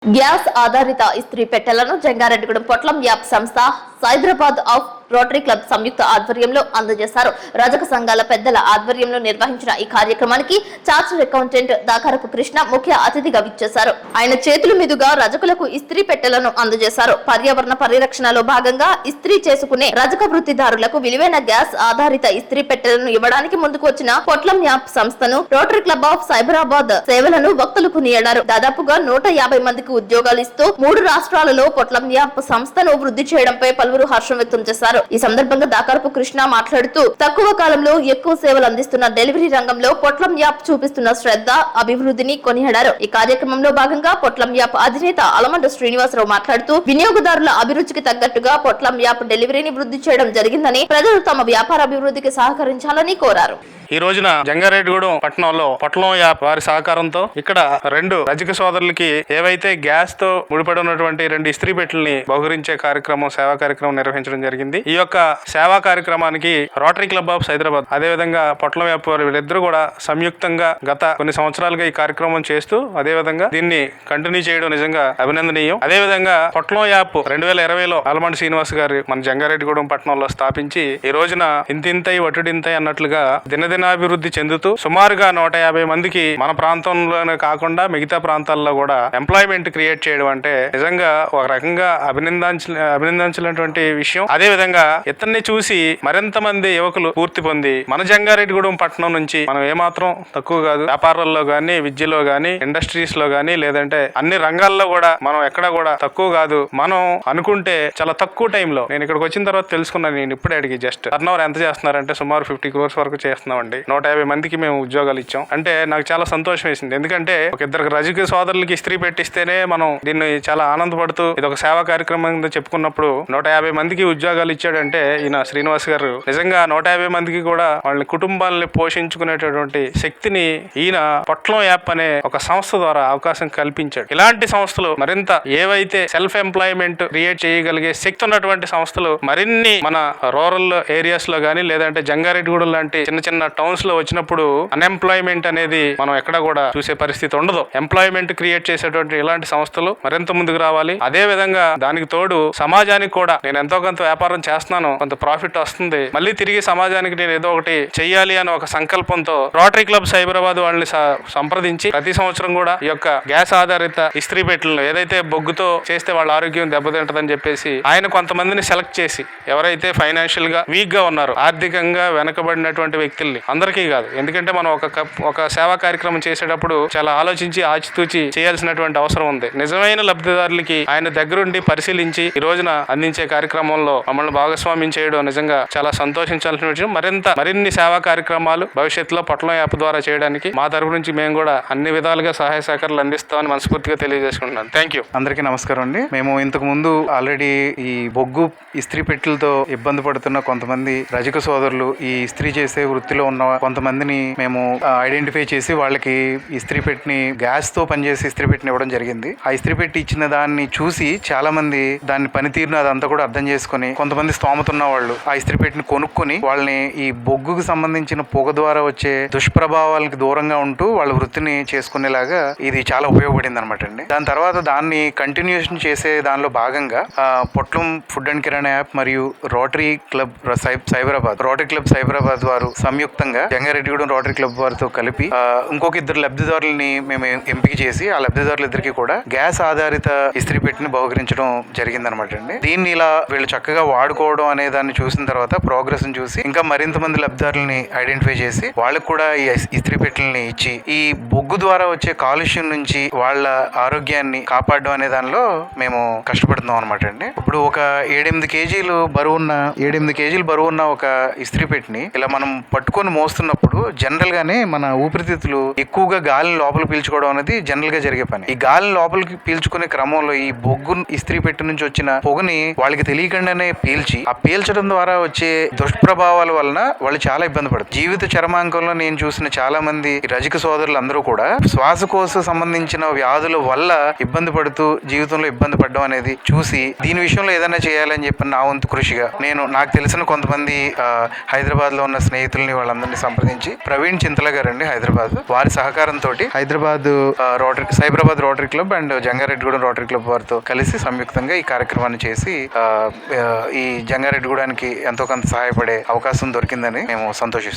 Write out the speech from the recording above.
Gas ఆధారిత ఇస్త్రీ పెట్టెలను జంగారెడ్డిగూడెం పొట్లం యాప్ సంస్థ సైదరాబాద్ ఆఫ్ రోటరీ క్లబ్ సంయుక్త ఆధ్వర్యంలో అందజేశారు. రజక సంఘాల పెద్దల ఆధ్వర్యంలో నిర్వహించిన ఈ కార్యక్రమానికి చార్టర్డ్ అకౌంటెంట్ దాకారపు కృష్ణ ముఖ్య అతిథిగా విచ్చేశారు. ఆయన చేతుల మీదుగా రజకులకు ఇస్త్రీ పెట్టెలను అందజేశారు. పర్యావరణ పరిరక్షణలో భాగంగా ఇస్త్రీ చేసుకునే రజక వృత్తిదారులకు విలువైన గ్యాస్ ఆధారిత ఇస్త్రీ పెట్టెలను ఇవ్వడానికి ముందుకు వచ్చిన పొట్లం యాప్ సంస్థను రోటరీ క్లబ్ ఆఫ్ సైబరాబాద్ సేవలను భక్తులు కొనియాడారు. దాదాపుగా 150 మందికి ఉద్యోగాలు ఇస్తూ 3 రాష్ట్రాలలో పొట్లం యాప్ సంస్థను వృద్ధి చేయడంపై పలువురు హర్షం వ్యక్తం చేశారు. ఈ సందర్భంగా దాకారపు కృష్ణ మాట్లాడుతూ తక్కువ కాలంలో ఎక్కువ సేవలు అందిస్తున్న డెలివరీ రంగంలో పొట్లం యాప్ చూపిస్తున్న శ్రద్ధ, అభివృద్ధిని కొనియాడారు. ఈ కార్యక్రమంలో భాగంగా పొట్లం యాప్ అధినేత అలమండ శ్రీనివాసరావు మాట్లాడుతూ వినియోగదారుల అభిరుచికి తగ్గట్టుగా పొట్లం యాప్ డెలివరీని వృద్ధి చేయడం జరిగిందని, ప్రజలు తమ వ్యాపార అభివృద్ధికి సహకరించాలని కోరారు. ఈ రోజున జంగారెడ్డిగూడెం పట్టణంలో పొట్లం యాప్ వారి సహకారంతో ఇక్కడ 2 రజక సోదరులకి ఏవైతే గ్యాస్ తో ముడిపడి ఉన్నటువంటి 2 ఇస్త్రీ పెట్టెల్ని బహుకరించే కార్యక్రమం, సేవా కార్యక్రమం నిర్వహించడం జరిగింది. ఈ యొక్క సేవా కార్యక్రమానికి రోటరీ క్లబ్ ఆఫ్ సైదరాబాద్ అదేవిధంగా పొట్లం యాప్ వీళ్ళిద్దరూ కూడా సంయుక్తంగా గత కొన్ని సంవత్సరాలుగా ఈ కార్యక్రమం చేస్తూ అదేవిధంగా దీన్ని కంటిన్యూ చేయడం నిజంగా అభినందనీయం. అదేవిధంగా పొట్లం యాప్ 2020లో అలమండ శ్రీనివాస్ గారు మన జంగారెడ్డిగూడెం పట్టణంలో స్థాపించి ఈ రోజున ఇంతింతై వటుడింతై అన్నట్లుగా దినాభివృద్ధి చెందుతూ సుమారుగా 150 మందికి మన ప్రాంతంలోనే కాకుండా మిగతా ప్రాంతాల్లో కూడా ఎంప్లాయ్మెంట్ క్రియేట్ చేయడం అంటే నిజంగా ఒక రకంగా అభినందించినటువంటి విషయం. అదే విధంగా ఇతన్ని చూసి మరింత మంది యువకులు పూర్తి పొంది మన జంగారెడ్డిగూడెం పట్టణం నుంచి మనం ఏమాత్రం తక్కువ కాదు. వ్యాపారాల్లో గానీ, విద్యలో గానీ, ఇండస్ట్రీస్ లో గానీ, లేదంటే అన్ని రంగాల్లో కూడా మనం ఎక్కడ కూడా తక్కువ కాదు. మనం అనుకుంటే చాలా తక్కువ టైంలో, నేను ఇక్కడికి వచ్చిన తర్వాత తెలుసుకున్నాను, నేను ఇప్పుడే అడిగి జస్ట్ టర్న్ ఓవర్ ఎంత చేస్తున్నారంటే సుమారు 50 crores వరకు చేస్తున్నామండి. 150 మందికి మేము ఉద్యోగాలు ఇచ్చాం. అంటే నాకు చాలా సంతోషం వేసింది. ఎందుకంటే ఒక 2 రజక సోదరులకి ఇస్త్రీ పెట్టిస్తేనే మనం దీన్ని చాలా ఆనందపడుతూ ఇది ఒక సేవా కార్యక్రమం కింద చెప్పుకున్నప్పుడు 150 మందికి ఉద్యోగాలు ఇచ్చాడంటే ఈయన శ్రీనివాస్ గారు నిజంగా 150 మందికి కూడా వాళ్ళ కుటుంబాలని పోషించుకునేటటువంటి శక్తిని ఈయన పొట్లం యాప్ అనే ఒక సంస్థ ద్వారా అవకాశం కల్పించాడు. ఇలాంటి సంస్థలు మరింత ఏవైతే సెల్ఫ్ ఎంప్లాయ్మెంట్ క్రియేట్ చేయగలిగే శక్తి ఉన్నటువంటి సంస్థలు మరిన్ని మన రూరల్ ఏరియాస్ లో గానీ, లేదంటే జంగారెడ్డిగూడెం లాంటి చిన్న చిన్న టౌన్స్ లో వచ్చినప్పుడు అన్ఎంప్లాయ్మెంట్ అనేది మనం ఎక్కడ కూడా చూసే పరిస్థితి ఉండదు. ఎంప్లాయ్మెంట్ క్రియేట్ చేసేటువంటి ఇలాంటి సంస్థలు మరింత ముందుకు రావాలి. అదే విధంగా దానికి తోడు సమాజానికి కూడా నేను ఎంతో కొంత వ్యాపారం చేస్తున్నాను, కొంత ప్రాఫిట్ వస్తుంది, మళ్ళీ తిరిగి సమాజానికి నేను ఏదో ఒకటి చెయ్యాలి అని ఒక సంకల్పంతో రోటరీ క్లబ్ సైబరాబాద్ వాళ్ళని సంప్రదించి ప్రతి సంవత్సరం కూడా ఈ యొక్క గ్యాస్ ఆధారిత ఇస్త్రీ పెట్టెలను ఏదైతే బొగ్గుతో చేస్తే వాళ్ళ ఆరోగ్యం దెబ్బతింటదని చెప్పేసి ఆయన కొంతమందిని సెలెక్ట్ చేసి ఎవరైతే ఫైనాన్షియల్ గా వీక్ గా ఉన్నారో, ఆర్థికంగా వెనకబడినటువంటి వ్యక్తుల్ని, అందరికీ కాదు, ఎందుకంటే మనం ఒక సేవా కార్యక్రమం చేసేటప్పుడు చాలా ఆలోచించి ఆచితూచి చేయాల్సినటువంటి అవసరం ఉంది. నిజమైన లబ్ధిదారులకి ఆయన దగ్గరుండి పరిశీలించి ఈ రోజున అందించే కార్యక్రమంలో మమ్మల్ని భాగస్వామ్యం చేయడం నిజంగా చాలా సంతోషించాల్సిన విషయం. మరిన్ని సేవా కార్యక్రమాలు భవిష్యత్తులో పొట్లం యాప్ ద్వారా చేయడానికి మా తరపు నుంచి మేము కూడా అన్ని విధాలుగా సహాయ సహకారాలు అందిస్తామని మనస్ఫూర్తిగా తెలియజేసుకుంటున్నాను. Thank you. అందరికీ నమస్కారం అండి. మేము ఇంతకు ముందు ఆల్రెడీ ఈ బొగ్గు ఇస్త్రీ పెట్టెలతో ఇబ్బంది పడుతున్న కొంతమంది రజక సోదరులు, ఈ ఇస్త్రీ చేసే వృత్తిలో ఉన్న కొంతమందిని మేము ఐడెంటిఫై చేసి వాళ్ళకి ఇస్త్రీ పెట్టిని గ్యాస్ తో పనిచేసి ఇస్త్రీ పెట్టిని ఇవ్వడం జరిగింది. ఆ ఇస్త్రీ పెట్టి ఇచ్చిన దాన్ని చూసి చాలా మంది దాని పనితీరును అదంతా కూడా అర్థం చేసుకుని, కొంతమంది స్తోమత ఉన్న వాళ్ళు ఆ ఇస్త్రీ పెట్టిని కొనుక్కొని వాళ్ళని ఈ బొగ్గుకు సంబంధించిన పొగ ద్వారా వచ్చే దుష్ప్రభావాలకి దూరంగా ఉంటూ వాళ్ళ వృత్తిని చేసుకునేలాగా ఇది చాలా ఉపయోగపడింది అనమాట అండి. దాని తర్వాత దాన్ని కంటిన్యూషన్ చేసే దానిలో భాగంగా పొట్లం ఫుడ్ అండ్ కిరాణా యాప్ మరియు రోటరీ క్లబ్ సైబరాబాద్ వారు సంయుక్తంగా జంగారెడ్డిగూడెం రోటరీ క్లబ్ వారితో కలిపి ఇంకొక 2 లబ్ధిదారులని మేము ఎంపిక చేసి ఆ లబ్ధిదారులిద్దరికి కూడా గ్యాస్ ఆధారిత ఇస్త్రీ పెట్టిని బహుకరించడం జరిగిందనమాట అండి. దీన్ని ఇలా వీళ్ళు చక్కగా వాడుకోవడం అనే దాన్ని చూసిన తర్వాత ప్రోగ్రెస్ చూసి ఇంకా మరింత మంది లబ్ధిదారులని ఐడెంటిఫై చేసి వాళ్ళకు కూడా ఈ ఇస్త్రీ పెట్టెల్ని ఇచ్చి ఈ బొగ్గు ద్వారా వచ్చే కాలుష్యం నుంచి వాళ్ళ ఆరోగ్యాన్ని కాపాడడం అనే దానిలో మేము కష్టపడుతున్నాం అనమాట అండి. ఇప్పుడు ఒక 7-8 కేజీలు బరువున్న ఒక ఇస్త్రీ పెట్టిని ఇలా మనం పట్టుకొని మోస్తున్నప్పుడు జనరల్ గానే మన ఊపిరితిత్తులు ఎక్కువగా గాలిని లోపల పీల్చుకోవడం అనేది జనరల్ గా జరిగే పని. ఈ గాలిని లోపలికి పీల్చుకునే క్రమంలో ఈ బొగ్గు ఇస్త్రీ పెట్టి నుంచి వచ్చిన పొగని వాళ్ళకి తెలియకుండానే ఆ పీల్చడం ద్వారా వచ్చే దుష్ప్రభావాల వలన వాళ్ళు చాలా ఇబ్బంది పడతారు. జీవిత చరమాంకంలో నేను చూసిన చాలా మంది రజక సోదరులు అందరూ కూడా శ్వాసకోశ సంబంధించిన వ్యాధుల వల్ల ఇబ్బంది పడుతూ జీవితంలో ఇబ్బంది పడడం అనేది చూసి దీని విషయంలో ఏదైనా చేయాలని చెప్పి నా వంతు కృషిగా నాకు తెలిసిన కొంతమంది హైదరాబాద్ లో ఉన్న స్నేహితుల్ని వాళ్ళందరూ అందరినీ సంప్రదించి ప్రవీణ్ చింతల గారండి హైదరాబాద్, వారి సహకారంతో Hyderabad Cyberabad rotary club and Jangareddygudem rotary club వారితో కలిసి సంయుక్తంగా ఈ కార్యక్రమాన్ని చేసి ఈ జంగారెడ్డిగూడానికి ఎంతో కొంత సహాయపడే అవకాశం దొరికిందని మేము సంతోషిస్తున్నాం.